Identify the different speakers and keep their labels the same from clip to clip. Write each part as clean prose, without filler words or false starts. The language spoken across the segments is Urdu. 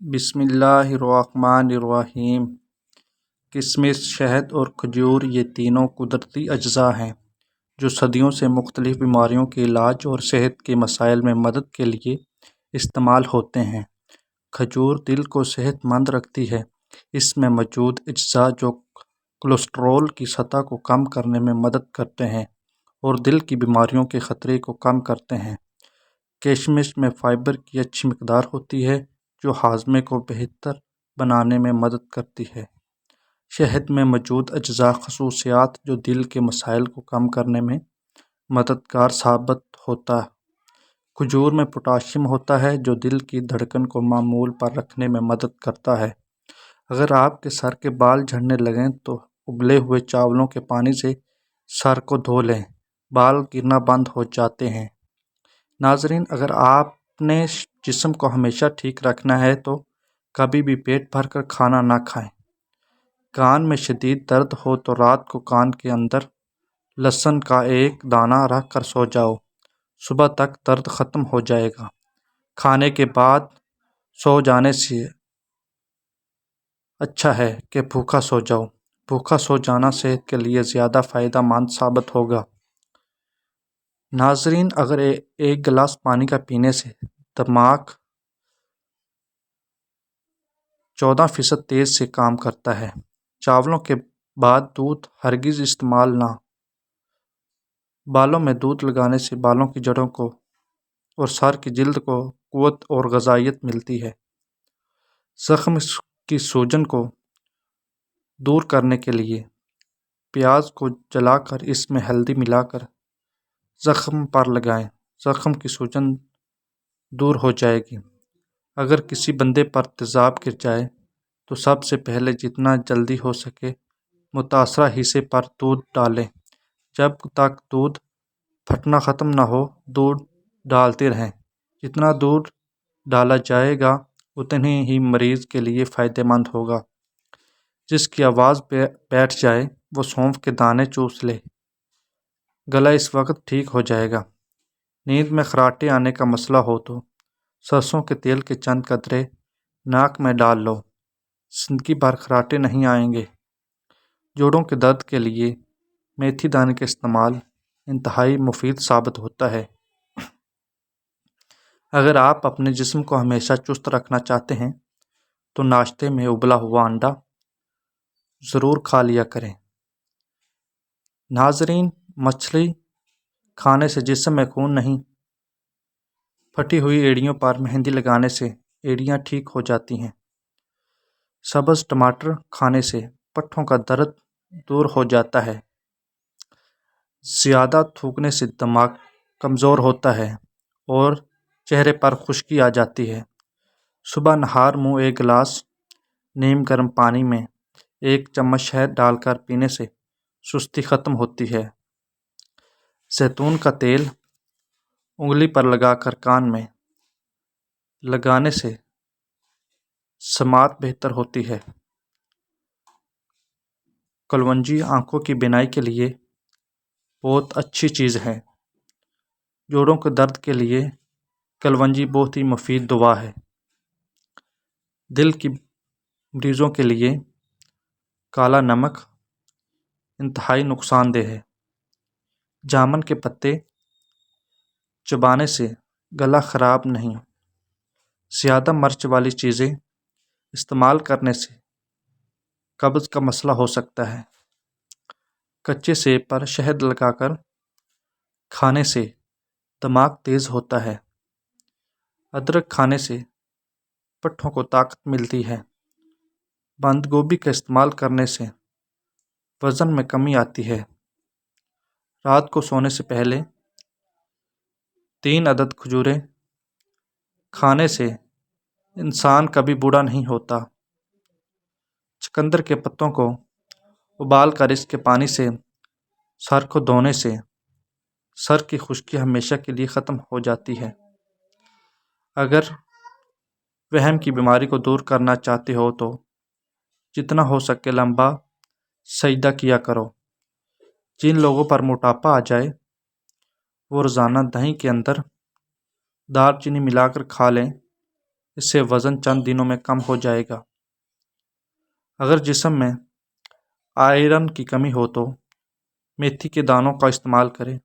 Speaker 1: بسم اللہ الرحمن الرحیم۔ کشمش، شہد اور کھجور یہ تینوں قدرتی اجزاء ہیں جو صدیوں سے مختلف بیماریوں کے علاج اور صحت کے مسائل میں مدد کے لیے استعمال ہوتے ہیں۔ کھجور دل کو صحت مند رکھتی ہے۔ اس میں موجود اجزاء جو کولیسٹرول کی سطح کو کم کرنے میں مدد کرتے ہیں اور دل کی بیماریوں کے خطرے کو کم کرتے ہیں۔ کشمش میں فائبر کی اچھی مقدار ہوتی ہے جو ہاضمے کو بہتر بنانے میں مدد کرتی ہے۔ شہد میں موجود اجزاء خصوصیات جو دل کے مسائل کو کم کرنے میں مددگار ثابت ہوتا ہے۔ کھجور میں پوٹاشیم ہوتا ہے جو دل کی دھڑکن کو معمول پر رکھنے میں مدد کرتا ہے۔ اگر آپ کے سر کے بال جھڑنے لگیں تو ابلے ہوئے چاولوں کے پانی سے سر کو دھو لیں، بال گرنا بند ہو جاتے ہیں۔ ناظرین، اگر آپ نے جسم کو ہمیشہ ٹھیک رکھنا ہے تو کبھی بھی پیٹ بھر کر کھانا نہ کھائیں۔ کان میں شدید درد ہو تو رات کو کان کے اندر لہسن کا ایک دانہ رکھ کر سو جاؤ، صبح تک درد ختم ہو جائے گا۔ کھانے کے بعد سو جانے سے اچھا ہے کہ بھوکا سو جاؤ۔ بھوکا سو جانا صحت کے لیے زیادہ فائدہ مند ثابت ہوگا۔ ناظرین، اگر ایک گلاس پانی کا پینے سے دماغ 14% تیز سے کام کرتا ہے۔ چاولوں کے بعد دودھ ہرگز استعمال نہ۔ بالوں میں دودھ لگانے سے بالوں کی جڑوں کو اور سر کی جلد کو قوت اور غذائیت ملتی ہے۔ زخم کی سوجن کو دور کرنے کے لیے پیاز کو جلا کر اس میں ہلدی ملا کر زخم پر لگائیں، زخم کی سوجن دور ہو جائے گی۔ اگر کسی بندے پر تیزاب گر جائے تو سب سے پہلے جتنا جلدی ہو سکے متاثرہ حصے پر دودھ ڈالیں۔ جب تک دودھ پھٹنا ختم نہ ہو دودھ ڈالتے رہیں۔ جتنا دودھ ڈالا جائے گا اتنی ہی مریض کے لیے فائدہ مند ہوگا۔ جس کی آواز بیٹھ جائے وہ سونف کے دانے چوس لے، گلا اس وقت ٹھیک ہو جائے گا۔ نیند میں خراٹے آنے کا مسئلہ ہو تو سرسوں کے تیل کے چند قطرے ناک میں ڈال لو، زندگی بھر خراٹے نہیں آئیں گے۔ جوڑوں کے درد کے لیے میتھی دانے کا استعمال انتہائی مفید ثابت ہوتا ہے۔ اگر آپ اپنے جسم کو ہمیشہ چست رکھنا چاہتے ہیں تو ناشتے میں ابلا ہوا انڈا ضرور کھا لیا کریں۔ ناظرین، مچھلی کھانے سے جسم میں خون نہیں، پھٹی ہوئی ایڑیوں پر مہندی لگانے سے ایڑیاں ٹھیک ہو جاتی ہیں۔ سبز ٹماٹر کھانے سے پٹھوں کا درد دور ہو جاتا ہے۔ زیادہ تھوکنے سے دماغ کمزور ہوتا ہے اور چہرے پر خشکی آ جاتی ہے۔ صبح نہار منہ ایک گلاس نیم گرم پانی میں 1 چمچ شہد ڈال کر پینے سے سستی ختم ہوتی ہے۔ زیتون کا تیل انگلی پر لگا کر کان میں لگانے سے سماعت بہتر ہوتی ہے۔ کلونجی آنکھوں کی بینائی کے لیے بہت اچھی چیز ہے۔ جوڑوں کے درد کے لیے کلونجی بہت ہی مفید دوا ہے۔ دل کی مریضوں کے لیے کالا نمک انتہائی نقصان دہ ہے۔ جامن کے پتے چبانے سے گلا خراب نہیں۔ زیادہ مرچ والی چیزیں استعمال کرنے سے قبض کا مسئلہ ہو سکتا ہے۔ کچے سیب پر شہد لگا کر کھانے سے دماغ تیز ہوتا ہے۔ ادرک کھانے سے پٹھوں کو طاقت ملتی ہے۔ بند گوبھی کا استعمال کرنے سے وزن میں کمی آتی ہے۔ رات کو سونے سے پہلے 3 عدد کھجوریں کھانے سے انسان کبھی بوڑھا نہیں ہوتا۔ چقندر کے پتوں کو ابال کر اس کے پانی سے سر کو دھونے سے سر کی خشکی ہمیشہ کے لیے ختم ہو جاتی ہے۔ اگر وہم کی بیماری کو دور کرنا چاہتے ہو تو جتنا ہو سکے لمبا سجدہ کیا کرو۔ جن لوگوں پر موٹاپا آ جائے وہ روزانہ دہی کے اندر دار چینی ملا کر کھا لیں، اس سے وزن چند دنوں میں کم ہو جائے گا۔ اگر جسم میں آئرن کی کمی ہو تو میتھی کے دانوں کا استعمال کریں،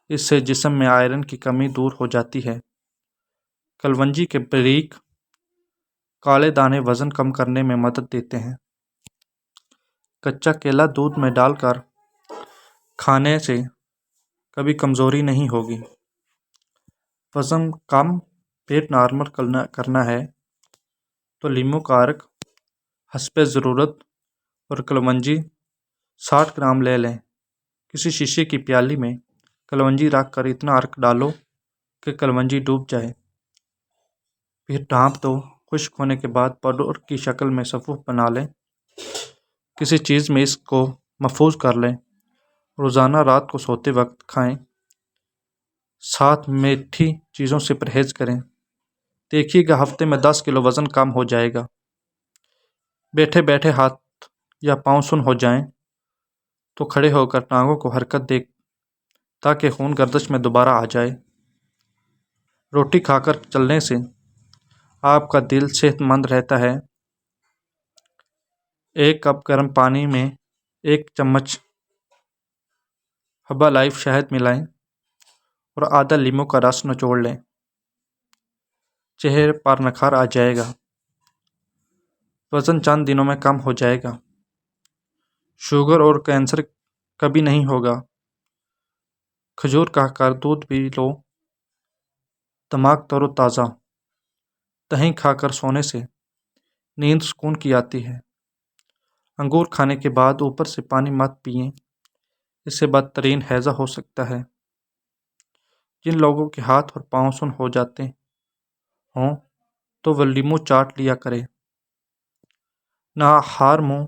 Speaker 1: اس سے جسم میں آئرن کی کمی دور ہو جاتی ہے۔ کلونجی کے باریک کالے دانے وزن کم کرنے میں مدد دیتے ہیں۔ کچا کیلا دودھ میں ڈال کر کھانے سے کبھی کمزوری نہیں ہوگی۔ وزن کم پیٹ نارمل کرنا ہے تو لیموں کا عرق حسب ضرورت اور کلونجی 60 گرام لے لیں۔ کسی شیشے کی پیالی میں کلونجی رکھ کر اتنا عرق ڈالو کہ کلونجی ڈوب جائے، پھر ڈھانپ دو۔ خشک ہونے کے بعد پاؤڈر کی شکل میں صفوف بنا لیں۔ کسی چیز میں اس کو محفوظ کر لیں۔ روزانہ رات کو سوتے وقت کھائیں۔ ساتھ میٹھی چیزوں سے پرہیز کریں۔ دیکھیے گا ہفتے میں 10 کلو وزن کم ہو جائے گا۔ بیٹھے بیٹھے ہاتھ یا پاؤں سن ہو جائیں تو کھڑے ہو کر ٹانگوں کو حرکت دے تاکہ خون گردش میں دوبارہ آ جائے۔ روٹی کھا کر چلنے سے آپ کا دل صحت مند رہتا ہے۔ 1 کپ گرم پانی میں 1 چمچ ہربل لائف شہد ملائیں اور آدھا لیموں کا رس نچوڑ لیں۔ چہرے پر نکھار آ جائے گا۔ وزن چند دنوں میں کم ہو جائے گا۔ شوگر اور کینسر کبھی نہیں ہوگا۔ کھجور کھا کر دودھ پی لو، دماغ تر و تازہ۔ دہی کھا کر سونے سے نیند سکون کی آتی ہے۔ انگور کھانے کے بعد اوپر سے پانی مت پئیں، اس سے بدترین ہیضہ ہو سکتا ہے۔ جن لوگوں کے ہاتھ اور پاؤں سن ہو جاتے ہوں تو وہ لیموں چاٹ لیا کرے۔ نہار منہ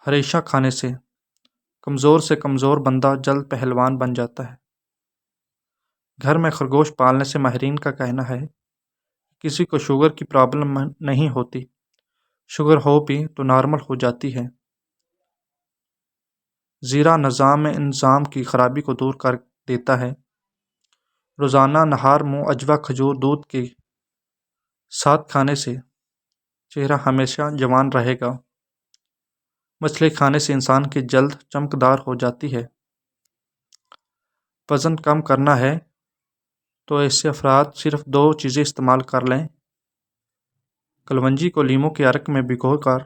Speaker 1: ہریشہ کھانے سے کمزور بندہ جلد پہلوان بن جاتا ہے۔ گھر میں خرگوش پالنے سے ماہرین کا کہنا ہے کسی کو شوگر کی پرابلم نہیں ہوتی، شوگر ہو بھی تو نارمل ہو جاتی ہے۔ زیرہ نظام انضام کی خرابی کو دور کر دیتا ہے۔ روزانہ نہار منہ اجوا کھجور دودھ کے ساتھ کھانے سے چہرہ ہمیشہ جوان رہے گا۔ مچھلی کھانے سے انسان کی جلد چمکدار ہو جاتی ہے۔ وزن کم کرنا ہے تو ایسے افراد صرف 2 چیزیں استعمال کر لیں۔ کلونجی کو لیموں کے عرق میں بھگو کر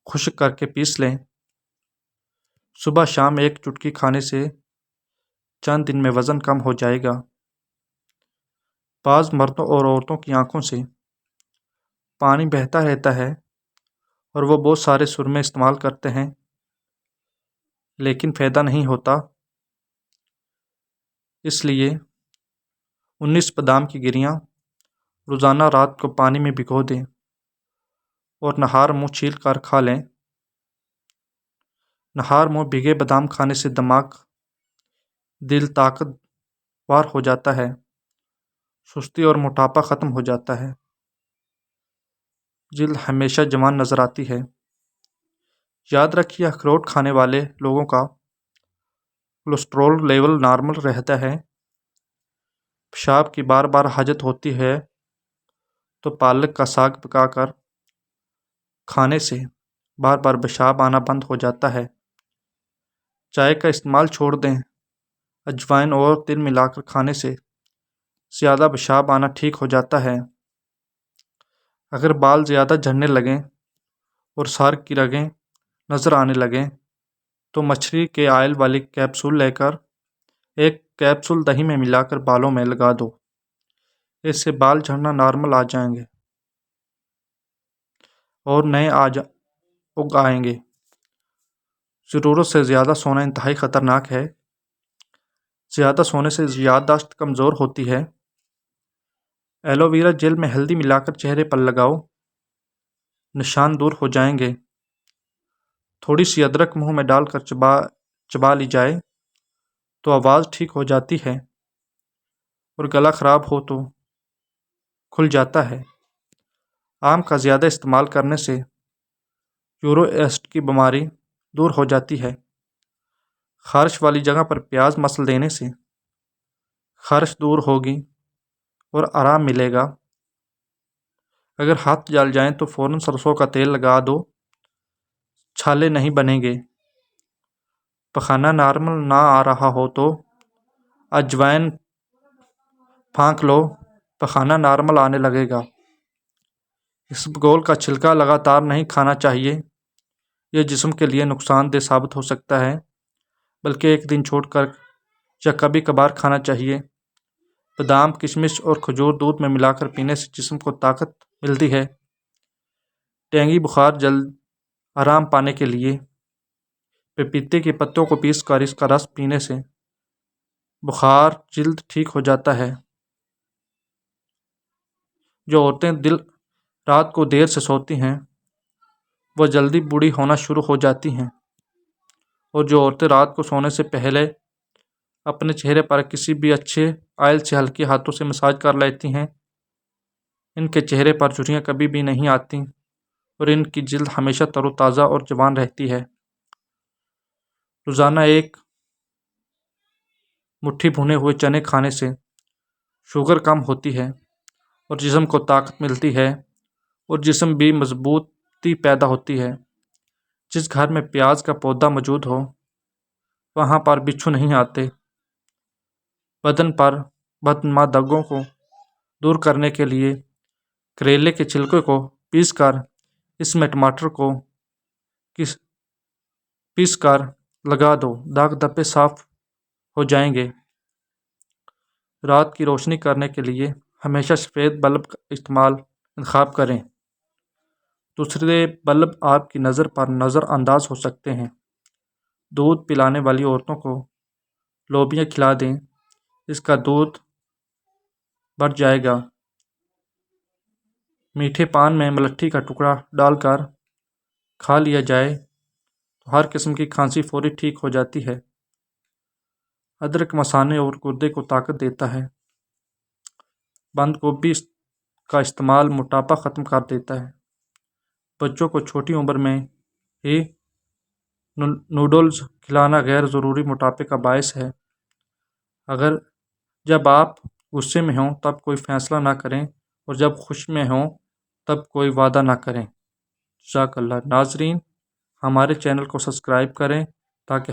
Speaker 1: خشک کر کے پیس لیں۔ صبح شام 1 چٹکی کھانے سے چند دن میں وزن کم ہو جائے گا۔ بعض مردوں اور عورتوں کی آنکھوں سے پانی بہتا رہتا ہے اور وہ بہت سارے سرمے استعمال کرتے ہیں لیکن فائدہ نہیں ہوتا۔ اس لیے 19 بادام کی گریاں روزانہ رات کو پانی میں بھگو دیں اور نہار منہ چھیل کر کھا لیں۔ نہار منہ بھیگے بادام کھانے سے دماغ، دل طاقتور ہو جاتا ہے، سستی اور موٹاپا ختم ہو جاتا ہے، جلد ہمیشہ جوان نظر آتی ہے۔ یاد رکھیے اخروٹ کھانے والے لوگوں کا کولیسٹرول لیول نارمل رہتا ہے۔ پیشاب کی بار بار حاجت ہوتی ہے تو پالک کا ساگ پکا کر کھانے سے بار بار پیشاب آنا بند ہو جاتا ہے۔ چائے کا استعمال چھوڑ دیں۔ اجوائن اور تل ملا کر کھانے سے زیادہ پیشاب آنا ٹھیک ہو جاتا ہے۔ اگر بال زیادہ جھڑنے لگیں اور سر کی رگیں نظر آنے لگیں تو مچھلی کے آئل والی کیپسول لے کر 1 کیپسول دہی میں ملا کر بالوں میں لگا دو، اس سے بال جھڑنا نارمل آ جائیں گے اور نئے اگ آئیں گے۔ ضرورت سے زیادہ سونا انتہائی خطرناک ہے۔ زیادہ سونے سے یادداشت کمزور ہوتی ہے۔ ایلو ویرا جیل میں ہلدی ملا کر چہرے پر لگاؤ، نشان دور ہو جائیں گے۔ تھوڑی سی ادرک منہ میں ڈال کر چبا لی جائے تو آواز ٹھیک ہو جاتی ہے اور گلا خراب ہو تو کھل جاتا ہے۔ آم کا زیادہ استعمال کرنے سے یورو ایسڈ کی بیماری دور ہو جاتی ہے۔ خارش والی جگہ پر پیاز مسل دینے سے خارش دور ہوگی اور آرام ملے گا۔ اگر ہاتھ جل جائیں تو فوراً سرسوں کا تیل لگا دو، چھالے نہیں بنیں گے۔ پخانہ نارمل نہ آ رہا ہو تو اجوائن پھانک لو، پخانہ نارمل آنے لگے گا۔ اس گول کا چھلکا لگاتار نہیں کھانا چاہیے، یہ جسم کے لیے نقصان دہ ثابت ہو سکتا ہے، بلکہ ایک دن چھوڑ کر یا کبھی کبھار کھانا چاہیے۔ بادام، کشمش اور کھجور دودھ میں ملا کر پینے سے جسم کو طاقت ملتی ہے۔ ڈینگی بخار جلد آرام پانے کے لیے پپیتے کے پتوں کو پیس کر اس کا رس پینے سے بخار جلد ٹھیک ہو جاتا ہے۔ جو عورتیں رات کو دیر سے سوتی ہیں وہ جلدی بوڑھی ہونا شروع ہو جاتی ہیں، اور جو عورتیں رات کو سونے سے پہلے اپنے چہرے پر کسی بھی اچھے آئل سے ہلکی ہاتھوں سے مساج کر لیتی ہیں، ان کے چہرے پر جھریاں کبھی بھی نہیں آتی اور ان کی جلد ہمیشہ تر و تازہ اور جوان رہتی ہے۔ روزانہ ایک مٹھی بھنے ہوئے چنے کھانے سے شوگر کم ہوتی ہے اور جسم کو طاقت ملتی ہے، اور جسم بھی مضبوطی پیدا ہوتی ہے۔ جس گھر میں پیاز کا پودا موجود ہو وہاں پر بچھو نہیں آتے۔ بدن پر بدنما داغوں کو دور کرنے کے لیے کریلے کے چھلکے کو پیس کر اس میں ٹماٹر کو پیس کر لگا دو، داغ دھبے صاف ہو جائیں گے۔ رات کی روشنی کرنے کے لیے ہمیشہ سفید بلب کا انتخاب کریں، دوسرے بلب آپ کی نظر پر نظر انداز ہو سکتے ہیں۔ دودھ پلانے والی عورتوں کو لوبیا کھلا دیں، اس کا دودھ بڑھ جائے گا۔ میٹھے پان میں ملٹھی کا ٹکڑا ڈال کر کھا لیا جائے تو ہر قسم کی کھانسی فوری ٹھیک ہو جاتی ہے۔ ادرک مثانے اور گردے کو طاقت دیتا ہے۔ بند گوبھی کا استعمال موٹاپا ختم کر دیتا ہے۔ بچوں کو چھوٹی عمر میں ہی نوڈلز کھلانا غیر ضروری موٹاپے کا باعث ہے۔ جب آپ غصے میں ہوں تب کوئی فیصلہ نہ کریں، اور جب خوش میں ہوں تب کوئی وعدہ نہ کریں۔ جزاک اللہ۔ ناظرین، ہمارے چینل کو سبسکرائب کریں تاکہ